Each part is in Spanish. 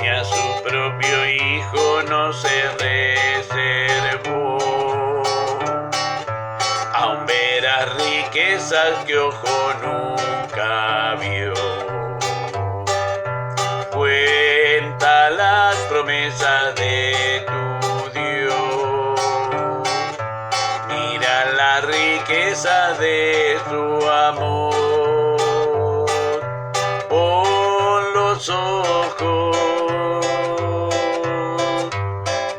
ni a su propio Hijo no se reservó. Aún verás riquezas que ojo nunca vio. Cuenta las promesas de tu Dios. Mira la riqueza de su amor. Pon los ojos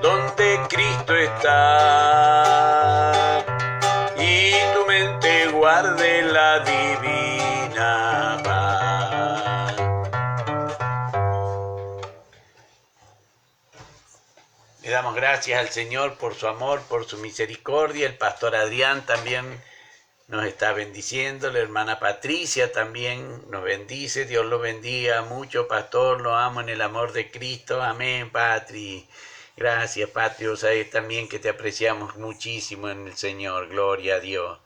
donde Cristo está y tu mente guarde la divina paz. Le damos gracias al Señor por su amor, por su misericordia. El pastor Adrián también nos está bendiciendo. La hermana Patricia también nos bendice. Dios lo bendiga mucho, pastor. Lo amo en el amor de Cristo. Amén, Patri. Gracias, Patri. O sabes también que te apreciamos muchísimo en el Señor. Gloria a Dios.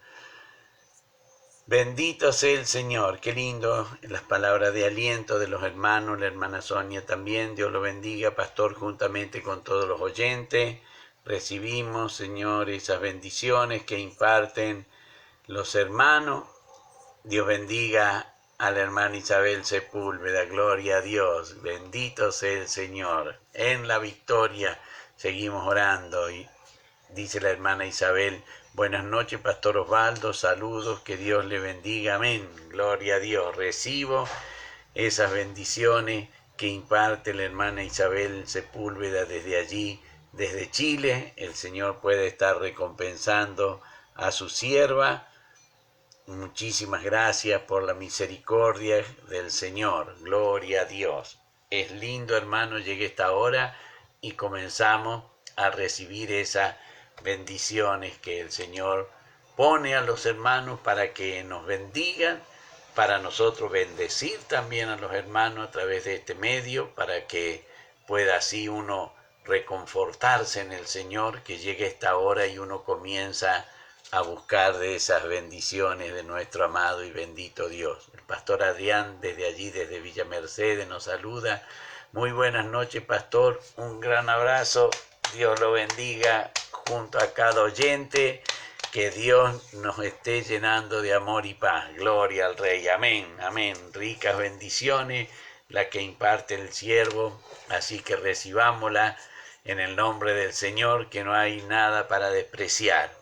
Bendito sea el Señor. Qué lindo las palabras de aliento de los hermanos, la hermana Sonia también. Dios lo bendiga, pastor, juntamente con todos los oyentes. Recibimos, Señor, esas bendiciones que imparten los hermanos. Dios bendiga a la hermana Isabel Sepúlveda. Gloria a Dios. Bendito sea el Señor. En la victoria seguimos orando. Y dice la hermana Isabel: buenas noches, pastor Osvaldo, saludos, que Dios le bendiga, amén, gloria a Dios. Recibo esas bendiciones que imparte la hermana Isabel Sepúlveda desde allí, desde Chile. El Señor puede estar recompensando a su sierva. Muchísimas gracias por la misericordia del Señor, gloria a Dios. Es lindo, hermano, llegue esta hora y comenzamos a recibir esas bendiciones que el Señor pone a los hermanos para que nos bendigan, para nosotros bendecir también a los hermanos a través de este medio, para que pueda así uno reconfortarse en el Señor, que llegue esta hora y uno comienza a buscar de esas bendiciones de nuestro amado y bendito Dios. El pastor Adrián desde allí, desde Villa Mercedes, nos saluda. Muy buenas noches, pastor, un gran abrazo, Dios lo bendiga junto a cada oyente, que Dios nos esté llenando de amor y paz. Gloria al Rey, amén, amén. Ricas bendiciones, la que imparte el siervo, así que recibámosla en el nombre del Señor, que no hay nada para despreciar.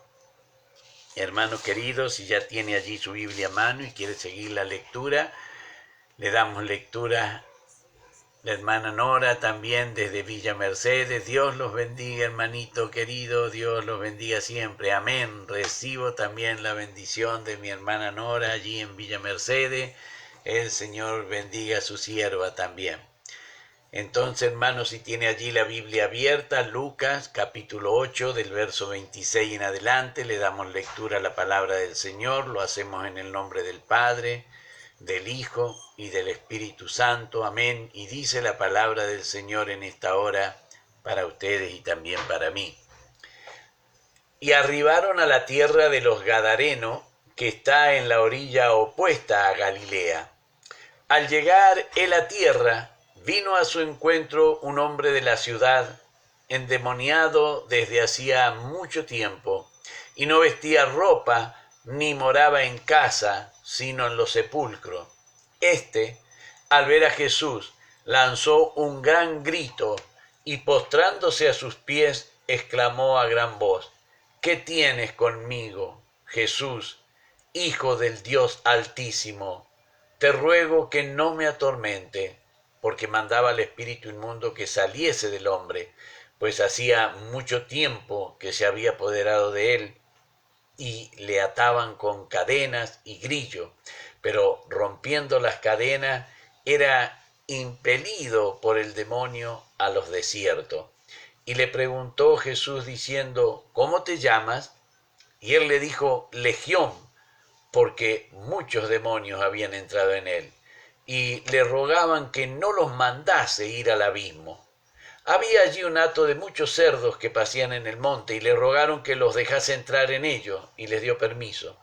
Hermano querido, si ya tiene allí su Biblia a mano y quiere seguir la lectura, le damos lectura. La hermana Nora también desde Villa Mercedes. Dios los bendiga, hermanito querido. Dios los bendiga siempre. Amén. Recibo también la bendición de mi hermana Nora allí en Villa Mercedes. El Señor bendiga a su sierva también. Entonces, hermanos, si tiene allí la Biblia abierta, Lucas capítulo 8 del verso 26 en adelante, le damos lectura a la palabra del Señor. Lo hacemos en el nombre del Padre, del Hijo y del Espíritu Santo. Amén. Y dice la palabra del Señor en esta hora para ustedes y también para mí. Y arribaron a la tierra de los Gadarenos, que está en la orilla opuesta a Galilea. Al llegar él a tierra, vino a su encuentro un hombre de la ciudad, endemoniado desde hacía mucho tiempo, y no vestía ropa, ni moraba en casa, sino en los sepulcros. Este, al ver a Jesús, lanzó un gran grito, y postrándose a sus pies, exclamó a gran voz: ¿qué tienes conmigo, Jesús, Hijo del Dios Altísimo? Te ruego que no me atormente, porque mandaba al espíritu inmundo que saliese del hombre, pues hacía mucho tiempo que se había apoderado de él, y le ataban con cadenas y grillo, pero rompiendo las cadenas era impelido por el demonio a los desiertos. Y le preguntó Jesús diciendo: ¿cómo te llamas? Y él le dijo: Legión, porque muchos demonios habían entrado en él, y le rogaban que no los mandase ir al abismo. Había allí un hato de muchos cerdos que pasían en el monte, y le rogaron que los dejase entrar en ellos, y les dio permiso.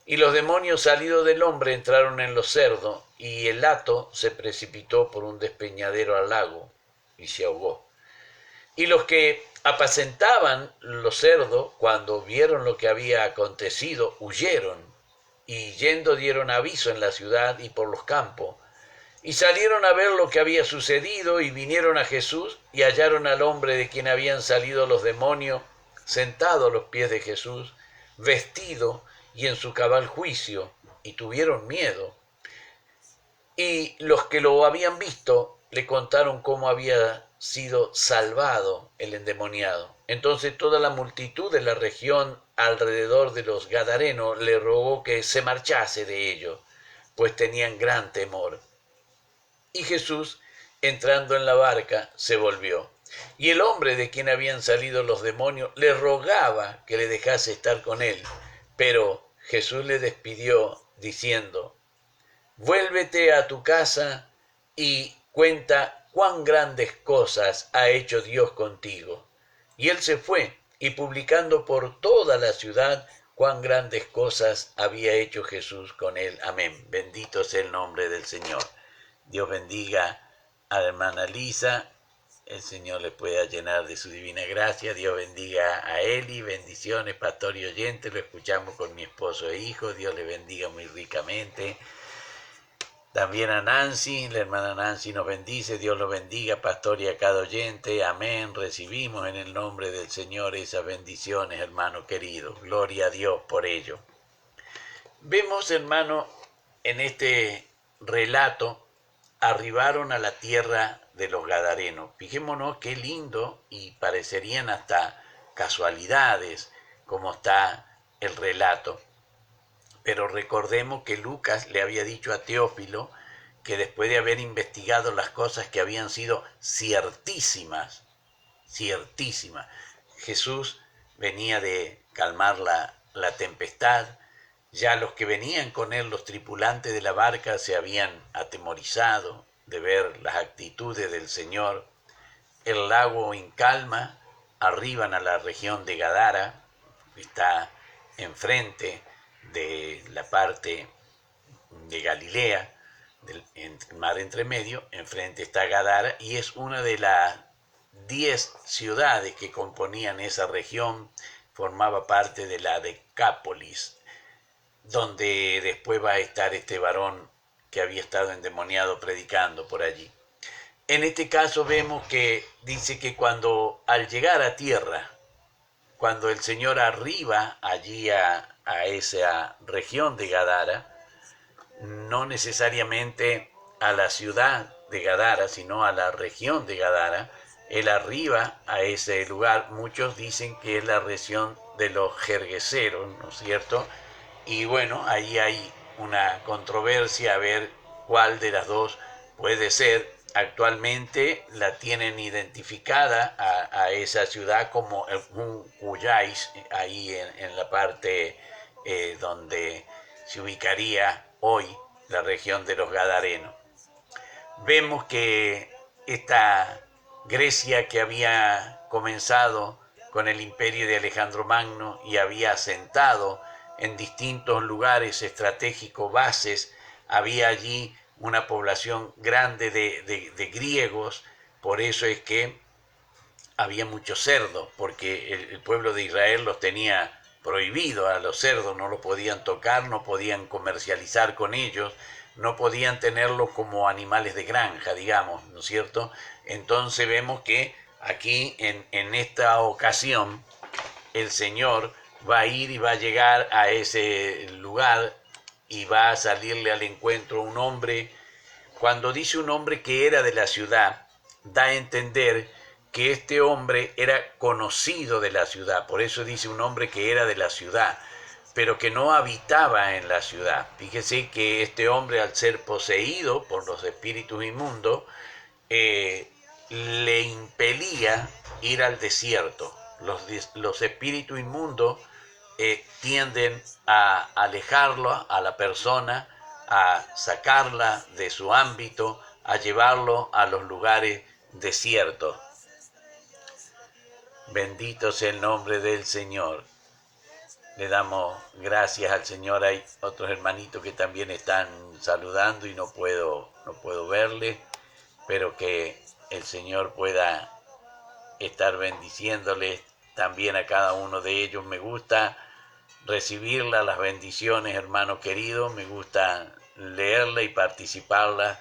Y los demonios salidos del hombre entraron en los cerdos, y el hato se precipitó por un despeñadero al lago, y se ahogó. Y los que apacentaban los cerdos, cuando vieron lo que había acontecido, huyeron, y yendo dieron aviso en la ciudad y por los campos. Y salieron a ver lo que había sucedido, y vinieron a Jesús, y hallaron al hombre de quien habían salido los demonios, sentado a los pies de Jesús, vestido y en su cabal juicio, y tuvieron miedo. Y los que lo habían visto le contaron cómo había sido salvado el endemoniado. Entonces toda la multitud de la región alrededor de los Gadarenos le rogó que se marchase de ellos, pues tenían gran temor. Y Jesús, entrando en la barca, se volvió. Y el hombre de quien habían salido los demonios le rogaba que le dejase estar con él. Pero Jesús le despidió diciendo: vuélvete a tu casa y cuenta cuán grandes cosas ha hecho Dios contigo. Y él se fue, y publicando por toda la ciudad cuán grandes cosas había hecho Jesús con él. Amén. Bendito sea el nombre del Señor. Dios bendiga a la hermana Lisa. El Señor le pueda llenar de su divina gracia. Dios bendiga a Eli. Bendiciones, pastor y oyente. Lo escuchamos con mi esposo e hijo. Dios le bendiga muy ricamente. También a Nancy, la hermana Nancy nos bendice. Dios lo bendiga, pastor, y a cada oyente. Amén. Recibimos en el nombre del Señor esas bendiciones, hermano querido. Gloria a Dios por ello. Vemos, hermano, en este relato, arribaron a la tierra de los Gadarenos. Fijémonos qué lindo, y parecerían hasta casualidades como está el relato. Pero recordemos que Lucas le había dicho a Teófilo que después de haber investigado las cosas que habían sido ciertísimas, Jesús venía de calmar la tempestad. Ya los que venían con él, los tripulantes de la barca, se habían atemorizado de ver las actitudes del Señor. El lago en calma, arriban a la región de Gadara, que está enfrente de la parte de Galilea, del mar entre medio. Enfrente está Gadara, y es una de las 10 ciudades que componían esa región. Formaba parte de la Decápolis, donde después va a estar este varón que había estado endemoniado predicando por allí. En este caso vemos que dice que al llegar a tierra, cuando el Señor arriba allí a esa región de Gadara, no necesariamente a la ciudad de Gadara, sino a la región de Gadara, él arriba a ese lugar. Muchos dicen que es la región de los Gergeseros, ¿no es cierto? Y bueno, ahí hay una controversia a ver cuál de las dos puede ser. Actualmente la tienen identificada a esa ciudad como un Cuyáis, ahí en la parte donde se ubicaría hoy la región de los Gadarenos. Vemos que esta Grecia, que había comenzado con el imperio de Alejandro Magno y había asentado en distintos lugares estratégicos, bases, había allí una población grande de griegos. Por eso es que había muchos cerdos, porque el pueblo de Israel los tenía prohibido a los cerdos, no los podían tocar, no podían comercializar con ellos, no podían tenerlos como animales de granja, digamos, ¿no es cierto? Entonces vemos que aquí en esta ocasión el Señor va a ir y va a llegar a ese lugar y va a salirle al encuentro un hombre. Cuando dice un hombre que era de la ciudad, da a entender que este hombre era conocido de la ciudad. Por eso dice un hombre que era de la ciudad, pero que no habitaba en la ciudad. Fíjese que este hombre, al ser poseído por los espíritus inmundos, le impelía ir al desierto. Los espíritus inmundos tienden a alejarlo a la persona, a sacarla de su ámbito, a llevarlo a los lugares desiertos. Bendito sea el nombre del Señor. Le damos gracias al Señor. Hay otros hermanitos que también están saludando y no puedo verle, pero que el Señor pueda estar bendiciéndoles también a cada uno de ellos. Me gusta recibirlas, las bendiciones, hermano querido, me gusta leerla y participarla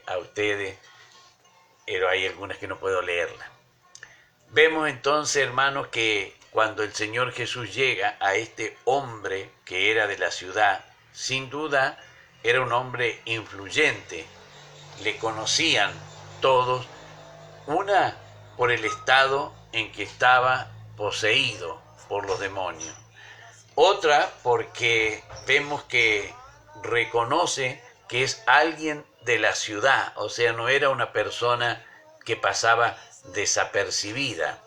a ustedes, pero hay algunas que no puedo leerla. Vemos entonces, hermanos, que cuando el Señor Jesús llega a este hombre que era de la ciudad, sin duda era un hombre influyente, le conocían todos, una por el estado en que estaba poseído por los demonios, otra porque vemos que reconoce que es alguien de la ciudad, o sea, no era una persona que pasaba desapercibida.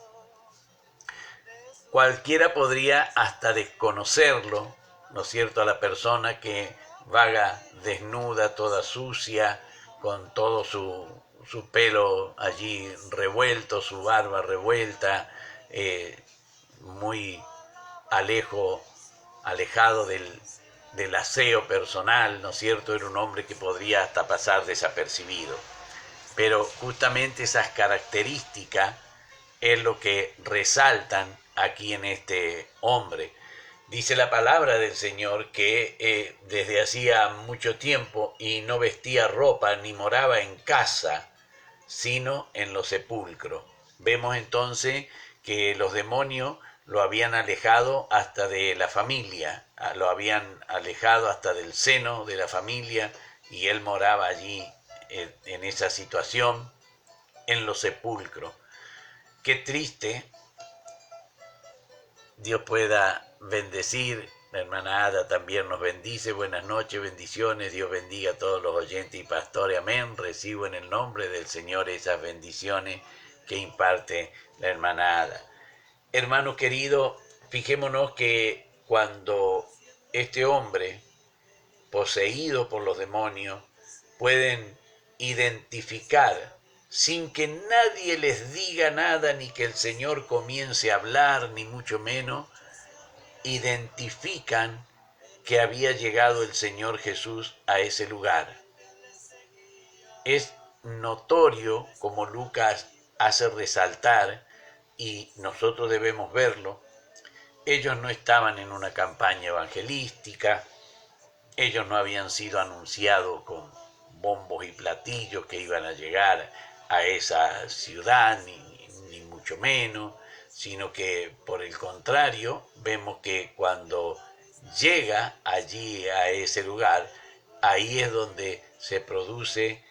Cualquiera podría hasta desconocerlo, ¿no es cierto?, a la persona que vaga desnuda, toda sucia, con todo su pelo allí revuelto, su barba revuelta, muy alejado del aseo personal, ¿no es cierto? Era un hombre que podría hasta pasar desapercibido. Pero justamente esas características es lo que resaltan aquí en este hombre. Dice la palabra del Señor que desde hacía mucho tiempo y no vestía ropa ni moraba en casa, sino en los sepulcros. Vemos entonces que los demonios lo habían alejado hasta de la familia, lo habían alejado hasta del seno de la familia, y él moraba allí en esa situación, en los sepulcros. Qué triste. Dios pueda bendecir. La hermana Ada también nos bendice. Buenas noches, bendiciones. Dios bendiga a todos los oyentes y pastores. Amén. Recibo en el nombre del Señor esas bendiciones que imparte la hermana Ada. Hermano querido, fijémonos que cuando este hombre, poseído por los demonios, pueden identificar, sin que nadie les diga nada, ni que el Señor comience a hablar, ni mucho menos, identifican que había llegado el Señor Jesús a ese lugar. Es notorio, como Lucas hace resaltar, y nosotros debemos verlo, ellos no estaban en una campaña evangelística, ellos no habían sido anunciados con bombos y platillos que iban a llegar a esa ciudad, ni mucho menos, sino que por el contrario, vemos que cuando llega allí a ese lugar, ahí es donde se produce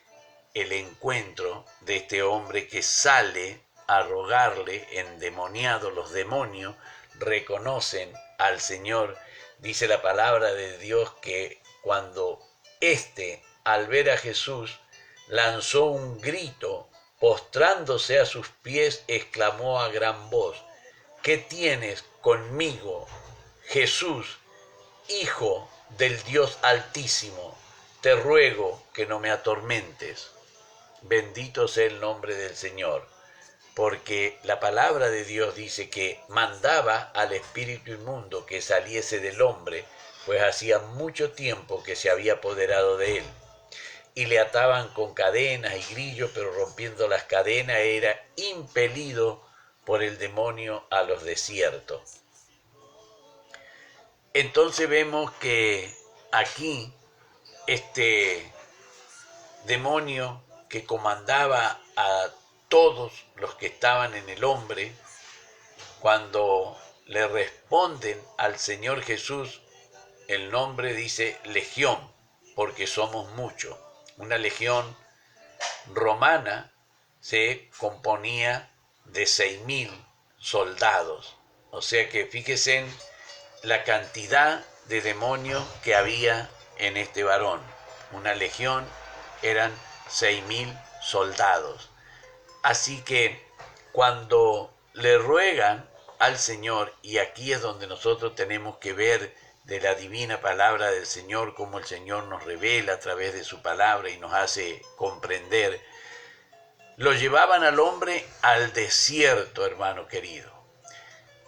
el encuentro de este hombre que sale a rogarle, endemoniado. Los demonios reconocen al Señor. Dice la palabra de Dios que cuando al ver a Jesús, lanzó un grito, postrándose a sus pies, exclamó a gran voz: ¿qué tienes conmigo, Jesús, Hijo del Dios Altísimo? Te ruego que no me atormentes. Bendito sea el nombre del Señor, porque la palabra de Dios dice que mandaba al espíritu inmundo que saliese del hombre, pues hacía mucho tiempo que se había apoderado de él. Y le ataban con cadenas y grillos, pero rompiendo las cadenas era impelido por el demonio a los desiertos. Entonces vemos que aquí este demonio que comandaba a todos los que estaban en el hombre, cuando le responden al Señor Jesús, el nombre dice legión, porque somos muchos. Una legión romana se componía de 6.000 soldados. O sea que fíjense en la cantidad de demonios que había en este varón. Una legión eran 6.000 soldados. Así que cuando le ruegan al Señor, y aquí es donde nosotros tenemos que ver de la divina palabra del Señor, como el Señor nos revela a través de su palabra y nos hace comprender, lo llevaban al hombre al desierto, hermano querido.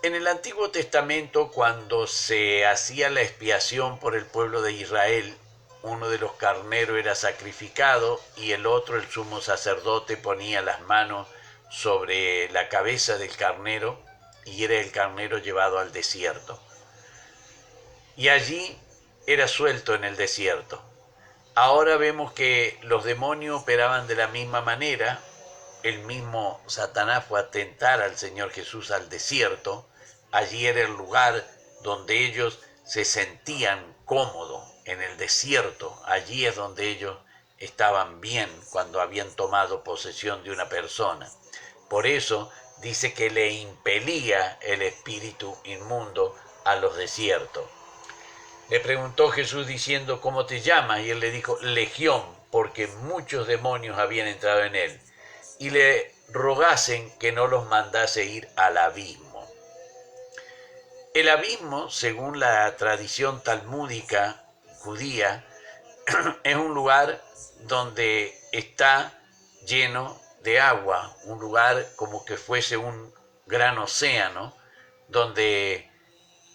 En el Antiguo Testamento, cuando se hacía la expiación por el pueblo de Israel, uno de los carneros era sacrificado y el otro, el sumo sacerdote, ponía las manos sobre la cabeza del carnero y era el carnero llevado al desierto. Y allí era suelto en el desierto. Ahora vemos que los demonios operaban de la misma manera. El mismo Satanás fue a tentar al Señor Jesús al desierto. Allí era el lugar donde ellos se sentían cómodos, en el desierto. Allí es donde ellos estaban bien cuando habían tomado posesión de una persona. Por eso dice que le impelía el espíritu inmundo a los desiertos. Le preguntó Jesús diciendo, ¿cómo te llamas? Y él le dijo, Legión, porque muchos demonios habían entrado en él. Y le rogasen que no los mandase ir al abismo. El abismo, según la tradición talmúdica judía, es un lugar donde está lleno de agua, un lugar como que fuese un gran océano, donde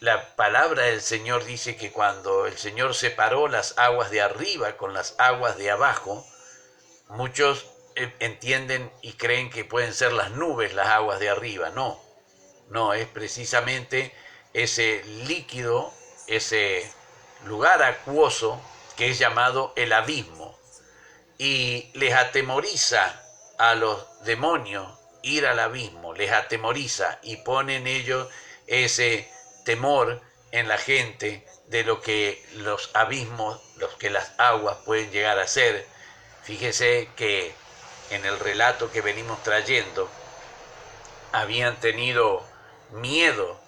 la palabra del Señor dice que cuando el Señor separó las aguas de arriba con las aguas de abajo, muchos entienden y creen que pueden ser las nubes las aguas de arriba. No, es precisamente ese líquido, ese lugar acuoso que es llamado el abismo. Y les atemoriza a los demonios ir al abismo, les atemoriza y ponen ellos ese temor en la gente de lo que los abismos, lo que las aguas pueden llegar a ser. Fíjese que en el relato que venimos trayendo, habían tenido miedo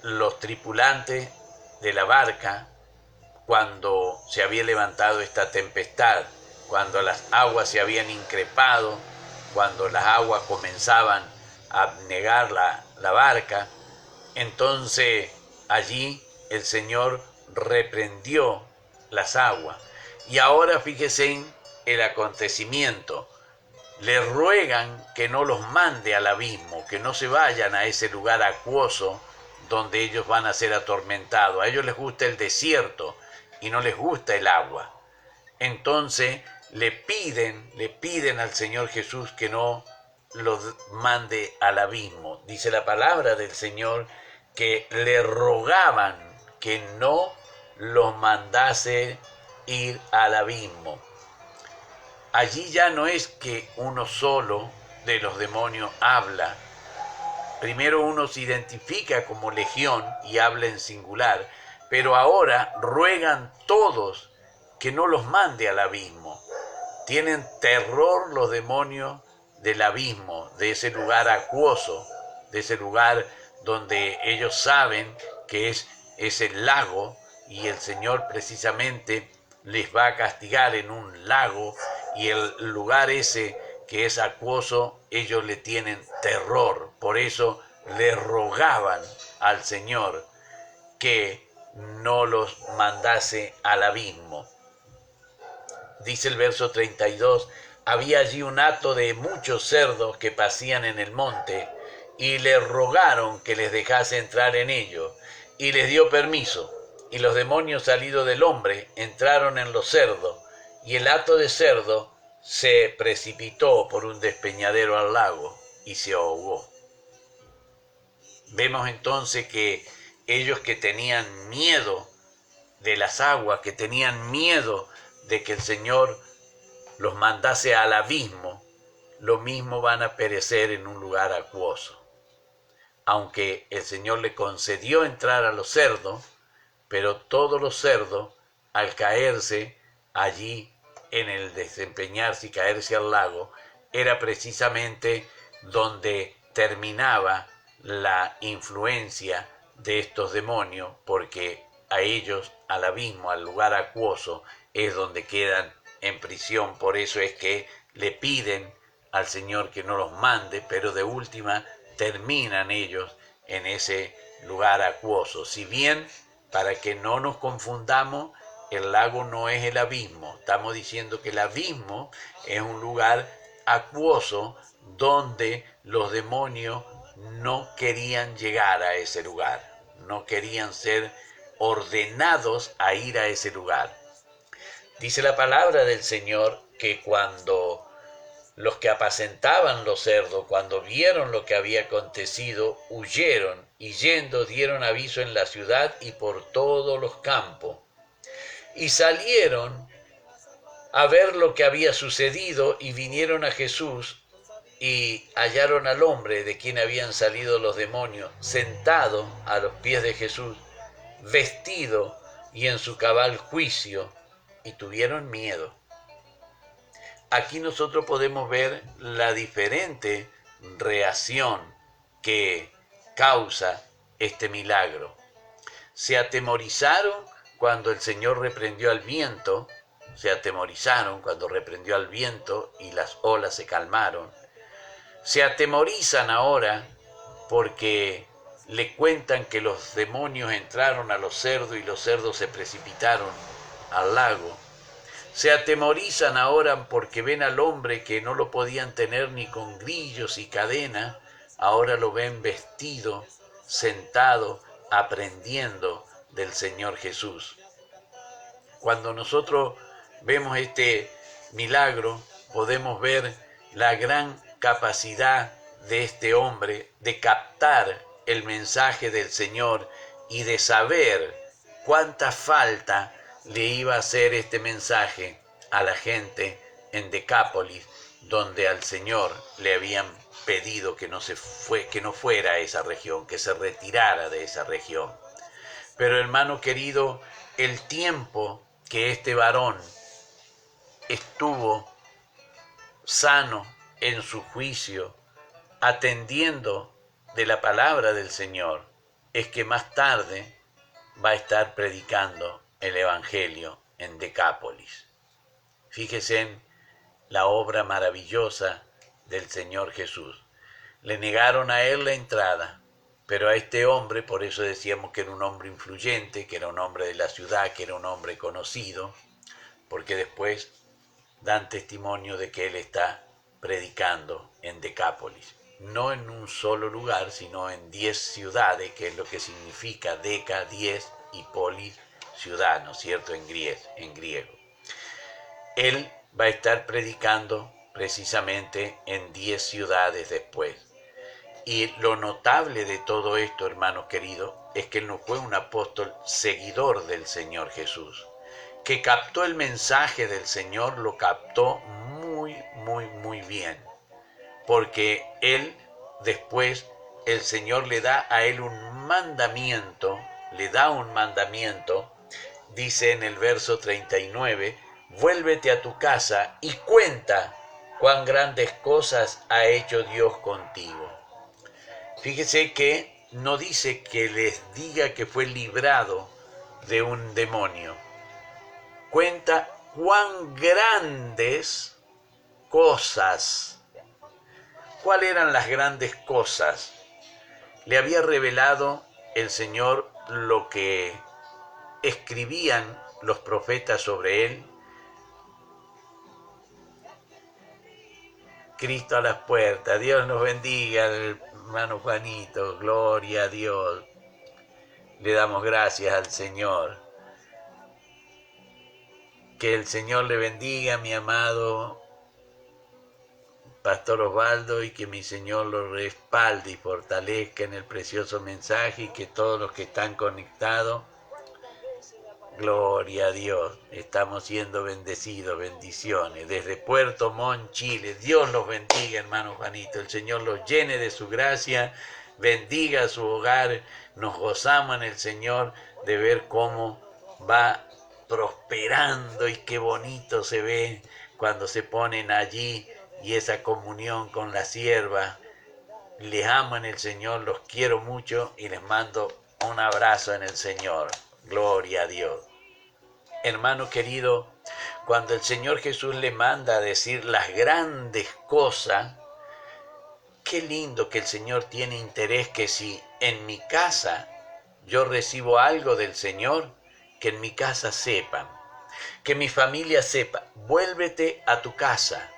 los tripulantes de la barca cuando se había levantado esta tempestad, cuando las aguas se habían increpado, cuando las aguas comenzaban a negar la barca. Entonces allí el Señor reprendió las aguas. Y ahora fíjese en el acontecimiento. Le ruegan que no los mande al abismo, que no se vayan a ese lugar acuoso donde ellos van a ser atormentados. A ellos les gusta el desierto y no les gusta el agua. Entonces le piden al Señor Jesús que no los mande al abismo. Dice la palabra del Señor que le rogaban que no los mandase ir al abismo. Allí ya no es que uno solo de los demonios habla. Primero uno se identifica como legión y habla en singular, pero ahora ruegan todos que no los mande al abismo. Tienen terror los demonios del abismo, de ese lugar acuoso, de ese lugar donde ellos saben que es el lago y el Señor precisamente les va a castigar en un lago, y el lugar ese que es acuoso, ellos le tienen terror. Por eso le rogaban al Señor que no los mandase al abismo. Dice el verso 32, había allí un hato de muchos cerdos que pasían en el monte, y le rogaron que les dejase entrar en ellos, y les dio permiso. Y los demonios salidos del hombre entraron en los cerdos, y el hato de cerdo se precipitó por un despeñadero al lago y se ahogó. Vemos entonces que ellos que tenían miedo de las aguas, que tenían miedo de que el Señor los mandase al abismo, lo mismo van a perecer en un lugar acuoso. Aunque el Señor le concedió entrar a los cerdos, pero todos los cerdos, al caerse allí en el desempeñarse y caerse al lago, era precisamente donde terminaba la influencia de estos demonios, porque a ellos, al abismo, al lugar acuoso, es donde quedan en prisión. Por eso es que le piden al Señor que no los mande, pero de última terminan ellos en ese lugar acuoso. Si bien, para que no nos confundamos, el lago no es el abismo. Estamos diciendo que el abismo es un lugar acuoso donde los demonios no querían llegar a ese lugar, no querían ser ordenados a ir a ese lugar. Dice la palabra del Señor que cuando los que apacentaban los cerdos, cuando vieron lo que había acontecido, huyeron y yendo dieron aviso en la ciudad y por todos los campos. Y salieron a ver lo que había sucedido y vinieron a Jesús y hallaron al hombre de quien habían salido los demonios, sentado a los pies de Jesús, vestido y en su cabal juicio, y tuvieron miedo. Aquí nosotros podemos ver la diferente reacción que causa este milagro. Se atemorizaron cuando el Señor reprendió al viento, se atemorizaron cuando reprendió al viento y las olas se calmaron. Se atemorizan ahora porque le cuentan que los demonios entraron a los cerdos y los cerdos se precipitaron al lago. Se atemorizan ahora porque ven al hombre que no lo podían tener ni con grillos y cadena, ahora lo ven vestido, sentado, aprendiendo del Señor Jesús. Cuando nosotros vemos este milagro, podemos ver la gran capacidad de este hombre de captar el mensaje del Señor y de saber cuánta falta le iba a hacer este mensaje a la gente en Decápolis, donde al Señor le habían pedido que no fuera a esa región, que se retirara de esa región. Pero hermano querido, el tiempo que este varón estuvo sano en su juicio, atendiendo de la palabra del Señor, es que más tarde va a estar predicando el Evangelio en Decápolis. Fíjese en la obra maravillosa del Señor Jesús. Le negaron a él la entrada, pero a este hombre, por eso decíamos que era un hombre influyente, que era un hombre de la ciudad, que era un hombre conocido, porque después dan testimonio de que él está predicando en Decápolis. No en un solo lugar, sino en 10 ciudades, que es lo que significa Deca, 10, y Polis, ciudad, ¿no es cierto?, en griego. Él va a estar predicando precisamente en 10 ciudades después. Y lo notable de todo esto, hermanos queridos, es que él no fue un apóstol seguidor del Señor Jesús, que captó el mensaje del Señor, lo captó muy bien, porque él después, el Señor le da a él un mandamiento, dice en el verso 39, vuélvete a tu casa y cuenta cuán grandes cosas ha hecho Dios contigo. Fíjese que no dice que les diga que fue librado de un demonio. Cuenta cuán grandes cosas. ¿Cuáles eran las grandes cosas? Le había revelado el Señor lo que escribían los profetas sobre él. Cristo a las puertas. Dios nos bendiga, hermano Juanito. Gloria a Dios. Le damos gracias al Señor. Que el Señor le bendiga, mi amado Pastor Osvaldo, y que mi Señor lo respalde y fortalezca en el precioso mensaje, y que todos los que están conectados, gloria a Dios, estamos siendo bendecidos, bendiciones, desde Puerto Montt, Chile. Dios los bendiga, hermano Juanito, el Señor los llene de su gracia, bendiga su hogar, nos gozamos en el Señor de ver cómo va prosperando y qué bonito se ve cuando se ponen allí y esa comunión con la sierva. Les amo en el Señor, los quiero mucho y les mando un abrazo en el Señor. Gloria a Dios. Hermano querido, cuando el Señor Jesús le manda a decir las grandes cosas, qué lindo que el Señor tiene interés que si en mi casa yo recibo algo del Señor, que en mi casa sepan, que mi familia sepa, vuélvete a tu casa.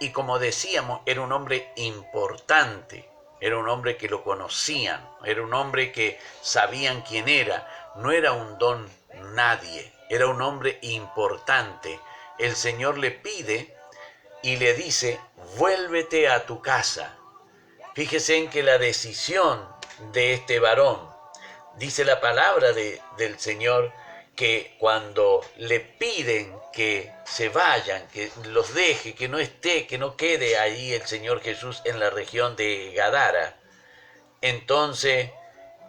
Y como decíamos, era un hombre importante, era un hombre que lo conocían, era un hombre que sabían quién era, no era un don nadie, era un hombre importante. El Señor le pide y le dice, vuélvete a tu casa. Fíjese en que la decisión de este varón, dice la palabra del Señor, que cuando le piden que se vayan, que los deje, que no esté, que no quede ahí el Señor Jesús en la región de Gadara, entonces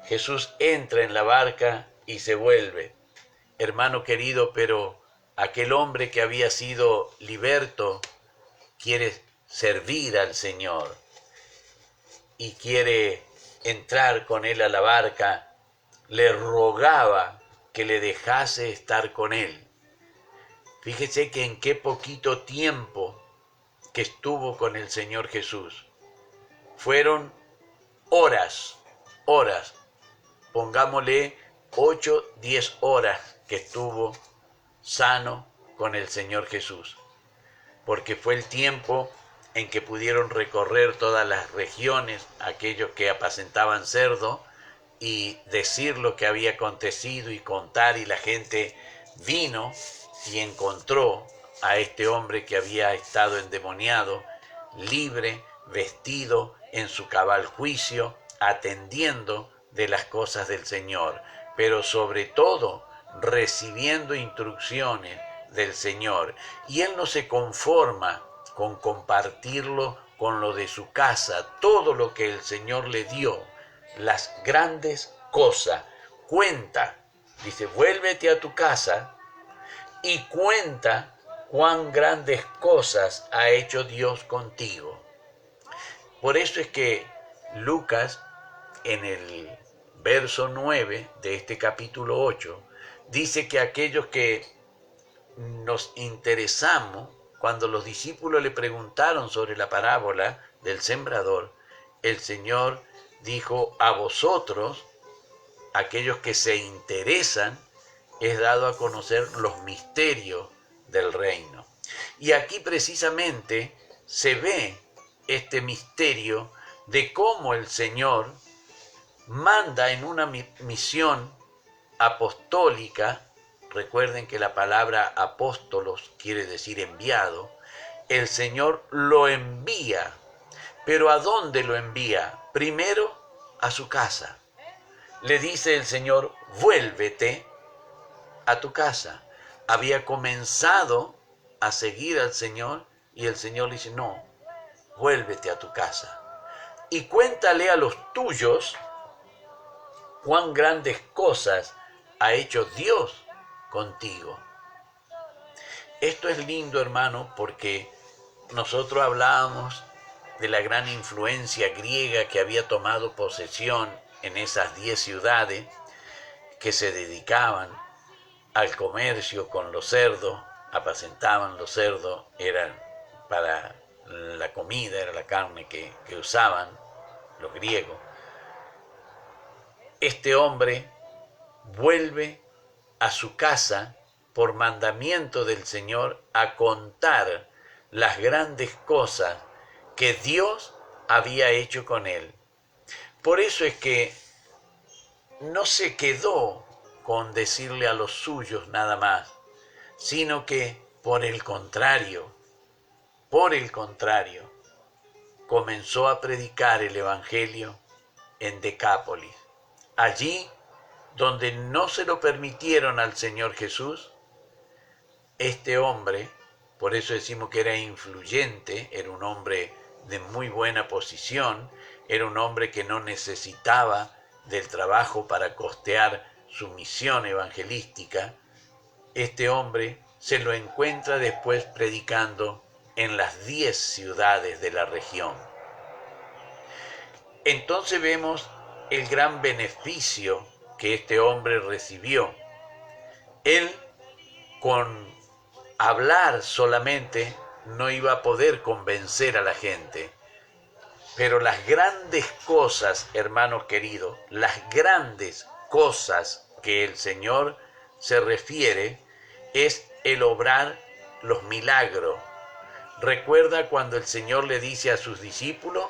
Jesús entra en la barca y se vuelve. Hermano querido, pero aquel hombre que había sido liberto quiere servir al Señor y quiere entrar con él a la barca. Le rogaba que le dejase estar con él. Fíjese que en qué poquito tiempo que estuvo con el Señor Jesús. Fueron horas, pongámosle 8, 10 horas que estuvo sano con el Señor Jesús, porque fue el tiempo en que pudieron recorrer todas las regiones, aquellos que apacentaban cerdo, y decir lo que había acontecido y contar, y la gente vino y encontró a este hombre que había estado endemoniado, libre, vestido en su cabal juicio, atendiendo de las cosas del Señor, pero sobre todo recibiendo instrucciones del Señor. Y él no se conforma con compartirlo con lo de su casa, todo lo que el Señor le dio, las grandes cosas. Cuenta, dice, vuélvete a tu casa y cuenta cuán grandes cosas ha hecho Dios contigo. Por eso es que Lucas, en el verso 9 de este capítulo 8, dice que aquellos que nos interesamos, cuando los discípulos le preguntaron sobre la parábola del sembrador, el Señor dijo, a vosotros, aquellos que se interesan, es dado a conocer los misterios del reino. Y aquí precisamente se ve este misterio de cómo el Señor manda en una misión apostólica. Recuerden que la palabra apóstolos quiere decir enviado. El Señor lo envía. ¿Pero a dónde lo envía? Primero a su casa. Le dice el Señor, vuélvete a tu casa. Había comenzado a seguir al Señor y el Señor le dice, no, vuélvete a tu casa. Y cuéntale a los tuyos cuán grandes cosas ha hecho Dios contigo. Esto es lindo, hermano, porque nosotros hablábamos de la gran influencia griega que había tomado posesión en esas 10 ciudades que se dedicaban al comercio con los cerdos, apacentaban los cerdos, eran para la comida, era la carne que usaban los griegos. Este hombre vuelve a su casa por mandamiento del Señor a contar las grandes cosas que Dios había hecho con él. Por eso es que no se quedó con decirle a los suyos nada más, sino que por el contrario, comenzó a predicar el Evangelio en Decápolis. Allí donde no se lo permitieron al Señor Jesús, este hombre, por eso decimos que era influyente, era un hombre de muy buena posición, era un hombre que no necesitaba del trabajo para costear su misión evangelística. Este hombre se lo encuentra después predicando en las 10 ciudades de la región. Entonces vemos el gran beneficio que este hombre recibió. Él, con hablar solamente, no iba a poder convencer a la gente. Pero las grandes cosas, hermanos queridos, las grandes cosas que el Señor se refiere es el obrar los milagros. Recuerda cuando el Señor le dice a sus discípulos,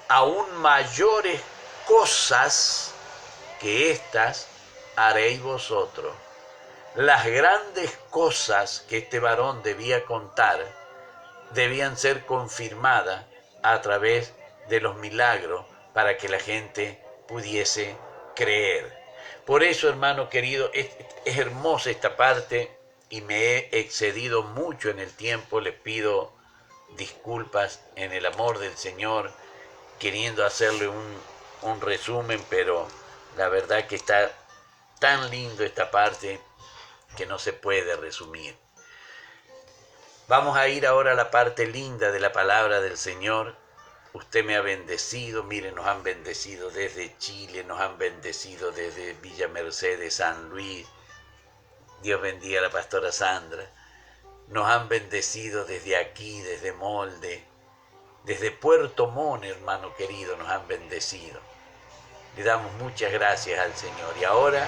aún mayores cosas que estas haréis vosotros. las grandes cosas que este varón debía contar debían ser confirmadas a través de los milagros para que la gente pudiese creer. Por eso, hermano querido, es hermosa esta parte y me he excedido mucho en el tiempo. Les pido disculpas en el amor del Señor, queriendo hacerle un resumen, pero la verdad que está tan lindo esta parte que no se puede resumir. Vamos a ir ahora a la parte linda de la palabra del Señor. Usted me ha bendecido, miren, nos han bendecido desde Chile, nos han bendecido desde Villa Mercedes, San Luis. Dios bendiga a la pastora Sandra. Nos han bendecido desde aquí, desde Molde, desde Puerto Montt, hermano querido, nos han bendecido. Le damos muchas gracias al Señor. Y ahora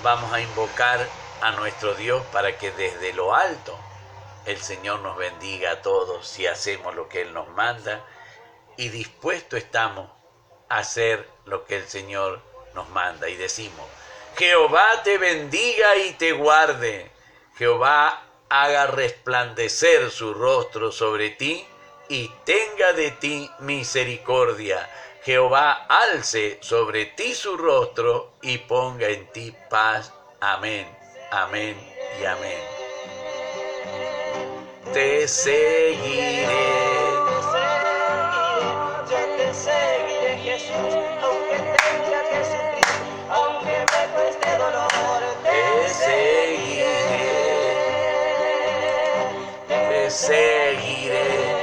vamos a invocar a nuestro Dios para que desde lo alto el Señor nos bendiga a todos si hacemos lo que Él nos manda y dispuestos estamos a hacer lo que el Señor nos manda. Y decimos: Jehová te bendiga y te guarde. Jehová haga resplandecer su rostro sobre ti y tenga de ti misericordia. Jehová alce sobre ti su rostro y ponga en ti paz. Amén, amén y amén. Te seguiré. Yo te seguiré, Jesús, aunque tenga que sufrir, aunque me cueste dolor. Te seguiré. Te seguiré.